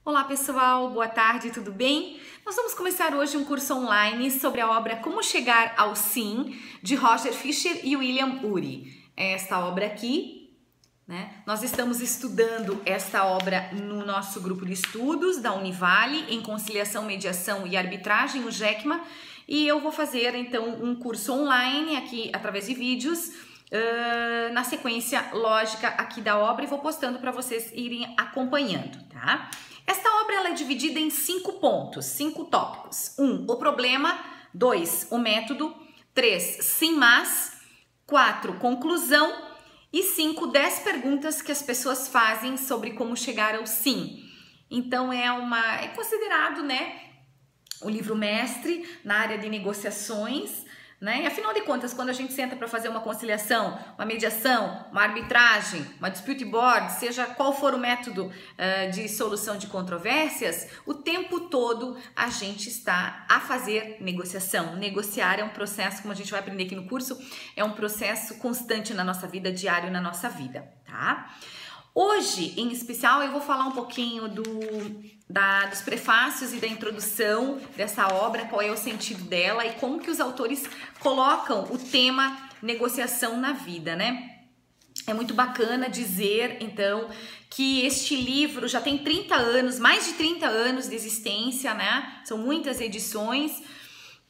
Olá pessoal, boa tarde, tudo bem? Nós vamos começar hoje um curso online sobre a obra Como Chegar ao Sim, de Roger Fisher e William Ury. É esta obra aqui, né? Nós estamos estudando esta obra no nosso grupo de estudos da Univale, em Conciliação, Mediação e Arbitragem, o JECMA, e eu vou fazer então um curso online aqui através de vídeos, na sequência lógica aqui da obra, e vou postando para vocês irem acompanhando, tá? Esta obra ela é dividida em 5 pontos, 5 tópicos. 1, o problema. 2, o método. 3, sim, mas. 4, conclusão. E 5, 10 perguntas que as pessoas fazem sobre como chegar ao sim. Então é considerado, né, o livro mestre na área de negociações, né? E afinal de contas, quando a gente senta para fazer uma conciliação, uma mediação, uma arbitragem, uma dispute board, seja qual for o método de solução de controvérsias, o tempo todo a gente está a fazer negociação. Negociar é um processo, como a gente vai aprender aqui no curso, é um processo constante na nossa vida, diário na nossa vida, tá? Hoje, em especial, eu vou falar um pouquinho dos prefácios e da introdução dessa obra, qual é o sentido dela e como que os autores colocam o tema negociação na vida, né? É muito bacana dizer, então, que este livro já tem 30 anos, mais de 30 anos de existência, né? São muitas edições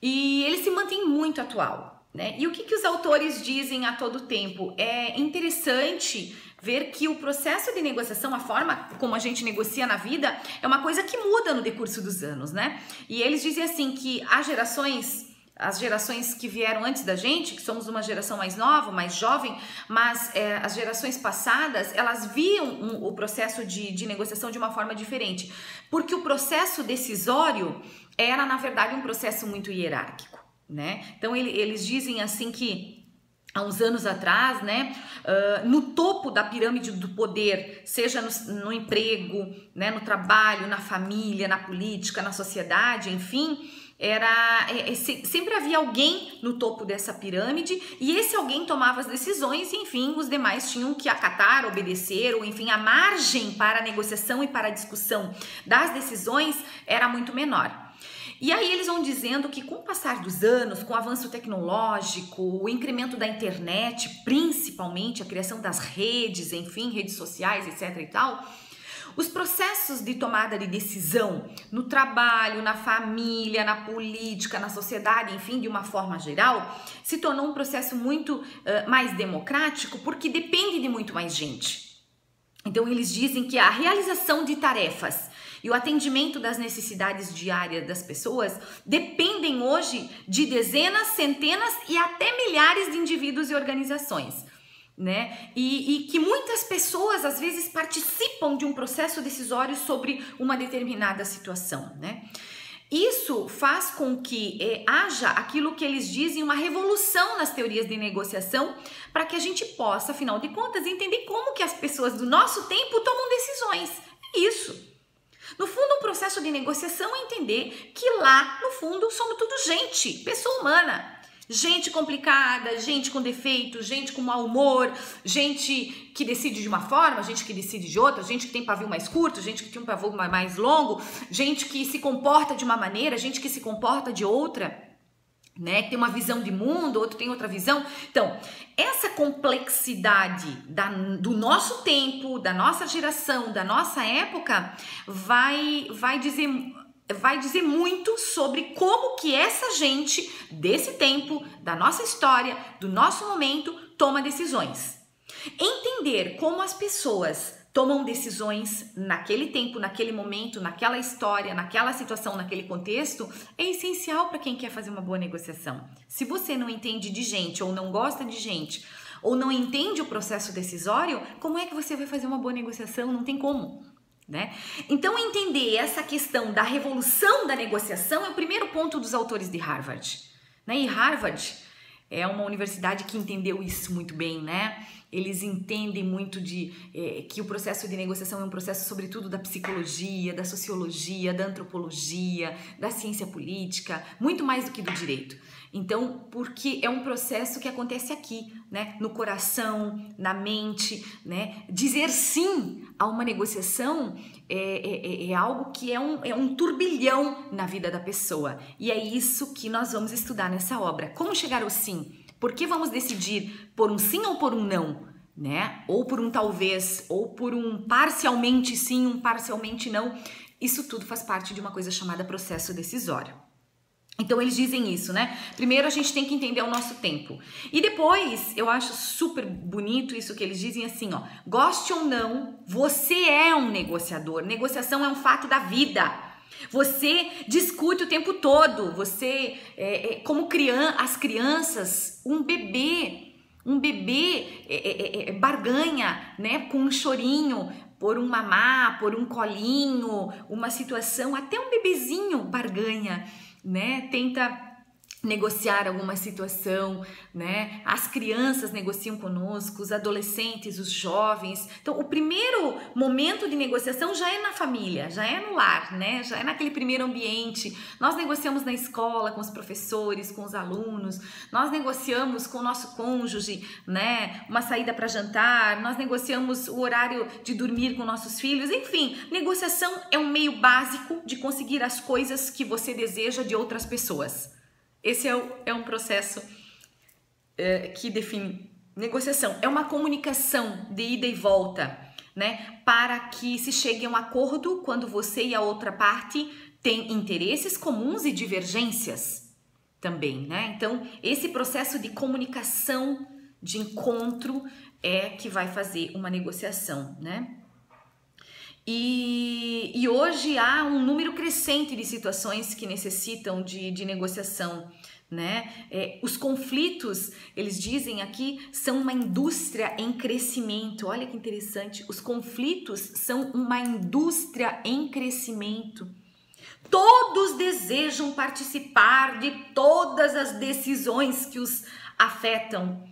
e ele se mantém muito atual, né? E o que os autores dizem a todo tempo? É interessante ver que o processo de negociação, a forma como a gente negocia na vida, é uma coisa que muda no decurso dos anos, né? E eles dizem assim que as gerações que vieram antes da gente, que somos uma geração mais nova, mais jovem, mas as gerações passadas, elas viam o processo de negociação de uma forma diferente, porque o processo decisório era, na verdade, um processo muito hierárquico, né? Então, eles dizem assim que há uns anos atrás, né, no topo da pirâmide do poder, seja no emprego, né, no trabalho, na família, na política, na sociedade, enfim, sempre havia alguém no topo dessa pirâmide e esse alguém tomava as decisões e, enfim, os demais tinham que acatar, obedecer, ou enfim, a margem para a negociação e para a discussão das decisões era muito menor. E aí eles vão dizendo que com o passar dos anos, com o avanço tecnológico, o incremento da internet, principalmente a criação das redes, enfim, redes sociais, etc e tal, os processos de tomada de decisão no trabalho, na família, na política, na sociedade, enfim, de uma forma geral, se tornou um processo muito mais democrático porque depende de muito mais gente. Então eles dizem que a realização de tarefas e o atendimento das necessidades diárias das pessoas dependem hoje de dezenas, centenas e até milhares de indivíduos e organizações, né? E que muitas pessoas às vezes participam de um processo decisório sobre uma determinada situação, né? Isso faz com que haja aquilo que eles dizem uma revolução nas teorias de negociação para que a gente possa, afinal de contas, entender como que as pessoas do nosso tempo tomam decisões. É isso. No fundo, um processo de negociação é entender que lá, no fundo, somos tudo gente, pessoa humana. Gente complicada, gente com defeito, gente com mau humor, gente que decide de uma forma, gente que decide de outra, gente que tem pavio mais curto, gente que tem um pavio mais longo, gente que se comporta de uma maneira, gente que se comporta de outra, né? Que tem uma visão de mundo, outro tem outra visão. Então, essa complexidade do nosso tempo, da nossa geração, da nossa época, vai dizer muito sobre como que essa gente desse tempo, da nossa história, do nosso momento, toma decisões. Entender como as pessoas tomam decisões naquele tempo, naquele momento, naquela história, naquela situação, naquele contexto, é essencial para quem quer fazer uma boa negociação. Se você não entende de gente, ou não gosta de gente, ou não entende o processo decisório, como é que você vai fazer uma boa negociação? Não tem como, né? Então, entender essa questão da revolução da negociação é o primeiro ponto dos autores de Harvard, né? E Harvard é uma universidade que entendeu isso muito bem, né? eles entendem muito que o processo de negociação é um processo sobretudo da psicologia, da sociologia, da antropologia, da ciência política, muito mais do que do direito. Então, porque é um processo que acontece aqui, né? No coração, na mente, né? Dizer sim a uma negociação é algo que é um turbilhão na vida da pessoa. E é isso que nós vamos estudar nessa obra. Como chegar ao sim? Por que vamos decidir por um sim ou por um não, né? Ou por um talvez, ou por um parcialmente sim, um parcialmente não. Isso tudo faz parte de uma coisa chamada processo decisório. Então eles dizem isso, né? Primeiro a gente tem que entender o nosso tempo. E depois, eu acho super bonito isso que eles dizem assim, ó. Goste ou não, você é um negociador. Negociação é um fato da vida. Você discute o tempo todo, você, como as crianças, um bebê barganha, né, com um chorinho, por um mamá, por um colinho, uma situação, até um bebezinho barganha, né, tenta negociar alguma situação, né? As crianças negociam conosco, os adolescentes, os jovens. Então, o primeiro momento de negociação já é na família, já é no lar, né? Já é naquele primeiro ambiente. Nós negociamos na escola, com os professores, com os alunos. Nós negociamos com o nosso cônjuge, né? Uma saída para jantar. Nós negociamos o horário de dormir com nossos filhos. Enfim, negociação é um meio básico de conseguir as coisas que você deseja de outras pessoas. Esse é um processo que define negociação. É uma comunicação de ida e volta, né? Para que se chegue a um acordo quando você e a outra parte têm interesses comuns e divergências também, né? Então, esse processo de comunicação, de encontro, é que vai fazer uma negociação, né? E hoje há um número crescente de situações que necessitam de negociação, né? Os conflitos, eles dizem aqui, são uma indústria em crescimento. Olha que interessante, os conflitos são uma indústria em crescimento. Todos desejam participar de todas as decisões que os afetam,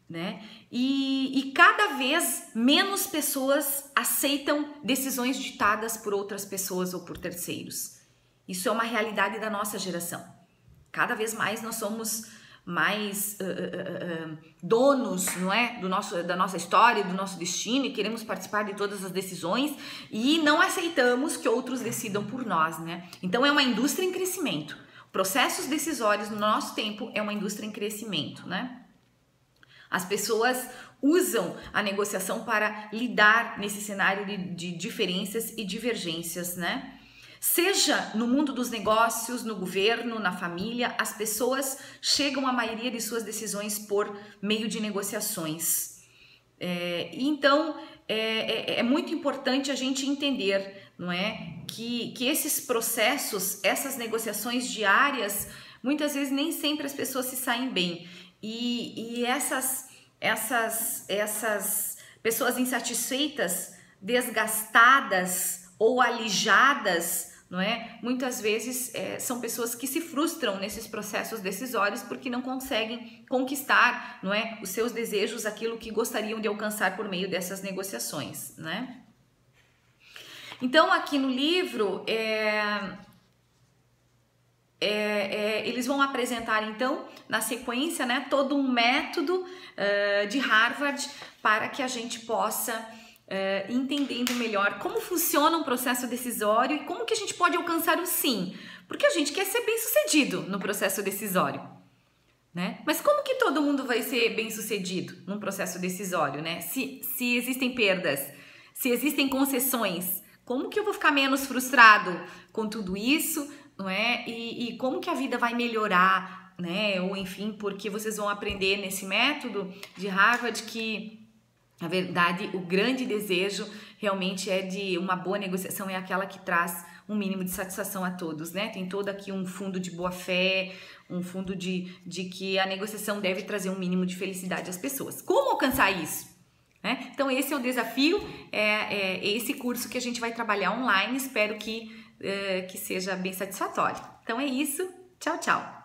né? E cada vez menos pessoas aceitam decisões ditadas por outras pessoas ou por terceiros. Isso é uma realidade da nossa geração. Cada vez mais nós somos mais donos, não é? Da nossa história, do nosso destino, e queremos participar de todas as decisões e não aceitamos que outros decidam por nós, né? Então é uma indústria em crescimento. Processos decisórios no nosso tempo é uma indústria em crescimento, né? As pessoas usam a negociação para lidar nesse cenário de diferenças e divergências, né? Seja no mundo dos negócios, no governo, na família, as pessoas chegam à maioria de suas decisões por meio de negociações. Então, é muito importante a gente entender, não é? Que esses processos, essas negociações diárias, muitas vezes nem sempre as pessoas se saem bem. E essas pessoas insatisfeitas, desgastadas ou alijadas, não é? Muitas vezes são pessoas que se frustram nesses processos decisórios porque não conseguem conquistar, não é? Os seus desejos, aquilo que gostariam de alcançar por meio dessas negociações, né? Então, aqui no livro, eles vão apresentar, então, na sequência, né, todo um método de Harvard para que a gente possa entendendo melhor como funciona um processo decisório e como que a gente pode alcançar o sim, porque a gente quer ser bem sucedido no processo decisório, né? Mas como que todo mundo vai ser bem sucedido num processo decisório, né? Se existem perdas, se existem concessões, como que eu vou ficar menos frustrado com tudo isso, não é? E como que a vida vai melhorar, né? Ou enfim, porque vocês vão aprender nesse método de Harvard que, na verdade, o grande desejo realmente é de uma boa negociação, é aquela que traz um mínimo de satisfação a todos, né? Tem todo aqui um fundo de boa fé, um fundo de que a negociação deve trazer um mínimo de felicidade às pessoas. Como alcançar isso? Né? Então esse é o desafio, é esse curso que a gente vai trabalhar online, espero que seja bem satisfatório. Então é isso, tchau, tchau!